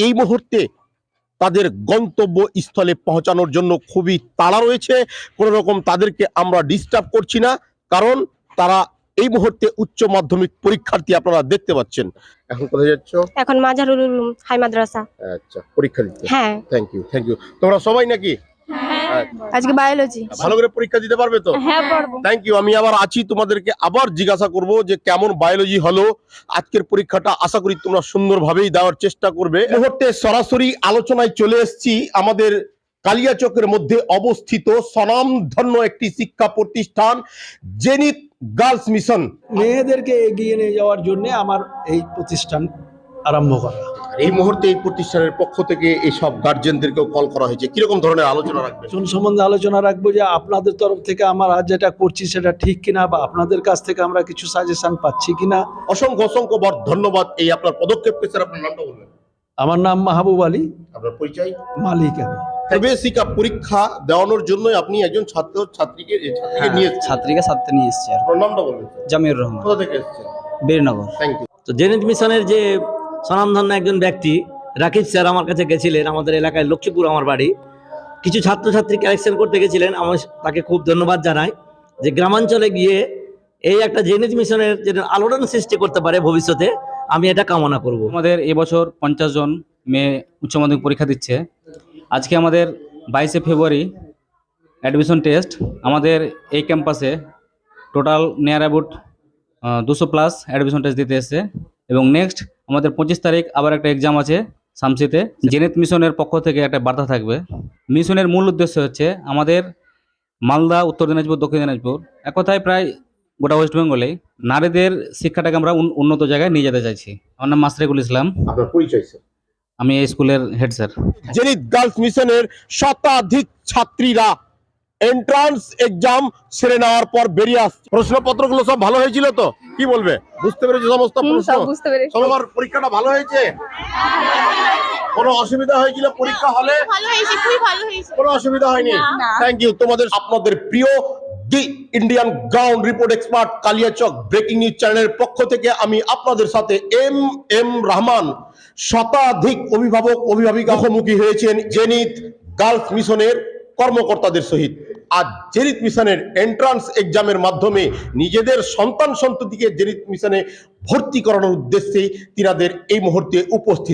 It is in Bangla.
এই মুহূর্তে তাদের গন্তব্যস্থলে পৌঁছানোর জন্য খুবই তাড়া রয়েছে। কোনো রকম তাদেরকে আমরা ডিস্টার্ব করছি না, কারণ তারা এই মুহূর্তে উচ্চ মাধ্যমিক পরীক্ষার্থী আপনারা দেখতে পাচ্ছেন। এখন কোথায় যাচ্ছ? এখন মাজারুল উলুম হাই মাদ্রাসা। আচ্ছা, পরীক্ষা দিতে? হ্যাঁ। Thank you. তোমরা সবাই নাকি আজকে বায়োলজি ভালো করে পরীক্ষা দিতে পারবে তো? হ্যাঁ, পারবো। Thank you. আমি আবার আছি, তোমাদেরকে আবার জিজ্ঞাসা করব যে কেমন বায়োলজি হলো আজকের পরীক্ষাটা। আশা করি তোমরা সুন্দরভাবেই দেওয়ার চেষ্টা করবে। এই মুহূর্তে সরাসরি আলোচনায় চলে এসেছি আমাদের কালিয়াচকের মধ্যে অবস্থিত স্বনামধন্য একটি শিক্ষা প্রতিষ্ঠান জেনিথ গার্লস মিশন। মেয়েদেরকে এগিয়ে নিয়ে যাওয়ার জন্য আমার এই প্রতিষ্ঠান আরম্ভ করা। এই মুহূর্তে এই প্রতিষ্ঠানের পক্ষ থেকে এইসব গার্জেনদেরকেও কল করা হয়েছে। কিরকম ধরনের আলোচনা রাখবে? কোন সম্বন্ধে আলোচনা রাখবো যে আপনাদের তরফ থেকে আমার আজ যেটা করছি সেটা ঠিক কিনা, বা আপনাদের কাছ থেকে আমরা কিছু সাজেশন পাচ্ছি কিনা। অসংখ্য ধন্যবাদ এই আপনার পদক্ষেপকে। স্যার, আপনার নামটা বলবেন? আমার নাম মাহবুব আলী। আপনার পরিচয়? মালিক আমি। প্রবেশিকা পরীক্ষা দেওয়ানোর জন্য আপনি একজন ছাত্রীকে নিয়ে ছাত্রীকে সাথে নিয়ে এসেছি। আপনার নামটা বলবেন? জামিউর রহমান। কোথা থেকে এসেছেন? বীরনগর। Thank you. তো জেনিথ মিশনের যে স্বনামধন্য একজন ব্যক্তি রাকিব স্যার আমার কাছে গেছিলেন। আমাদের এলাকায় লক্ষ্মীপুর আমার বাড়ি। কিছু ছাত্রছাত্রী কালেকশন করতে গেছিলেন। আমার তাকে খুব ধন্যবাদ জানাই যে গ্রামাঞ্চলে গিয়ে এই একটা জেনিথ মিশনের যে আলোড়ন সৃষ্টি করতে পারে ভবিষ্যতে, আমি এটা কামনা করব। আমাদের এবছর 50 জন মেয়ে উচ্চ মাধ্যমিক পরীক্ষা দিচ্ছে। আজকে আমাদের 22শে ফেব্রুয়ারি অ্যাডমিশন টেস্ট। আমাদের এই ক্যাম্পাসে total near about 200+ admission test দিতে এসছে। এবং নেক্সট আমাদের 25 তারিখ আবার একটা এক্সাম আছে শামসিতে। জেনিথ মিশনের পক্ষ থেকে একটা বার্তা থাকবে। মিশনের মূল উদ্দেশ্য হচ্ছে আমাদের মালদা, উত্তর দিনাজপুর, দক্ষিণ দিনাজপুর, এক কথায় প্রায় গোটা ওয়েস্ট বেঙ্গলেই নারীদের শিক্ষাটাকে আমরা উন্নত জায়গায় নিয়ে যেতে চাইছি। আমার নাম মাসরেকুল ইসলাম। আপনার পরিচয় স্যার? আমি এই স্কুলের হেড স্যার। জেনিথ গার্লস মিশনের শতাধিক ছাত্রীরা এন্ট্রান্স এক্সাম সেরে নেওয়ার পর বেরিয়ে আসছে। প্রশ্নপত্রগুলো সব ভালো হয়েছিল তো? কি বলবে? বুঝতে পেরেছো সমস্ত প্রশ্ন? বুঝতে পেরেছি। সবার পরীক্ষাটা ভালো হয়েছে? কোনো অসুবিধা হয়েছিল পরীক্ষা হলে? ভালো হয়েছে, খুবই ভালো হয়েছে। কোনো অসুবিধা হয়নি? Thank you. তোমাদের আপনাদের প্রিয় the Indian ground report expert Kaliachak breaking news চ্যানেলের পক্ষ থেকে আমি আপনাদের সাথে এম রহমান। শতাধিক অভিভাবিকা মুখোমুখি হয়েছেন জেনিথ গার্লস মিশনের কর্মকর্তাদের সহিত। আজ জেনিথ মিশনের এন্ট্রান্স এক্সামের মাধ্যমে নিজেদের সন্তান সন্ততিকে জেনিথ মিশনে ভর্তি করানোর উদ্দেশ্যে তিনাদের এই মুহূর্তে উপস্থিত।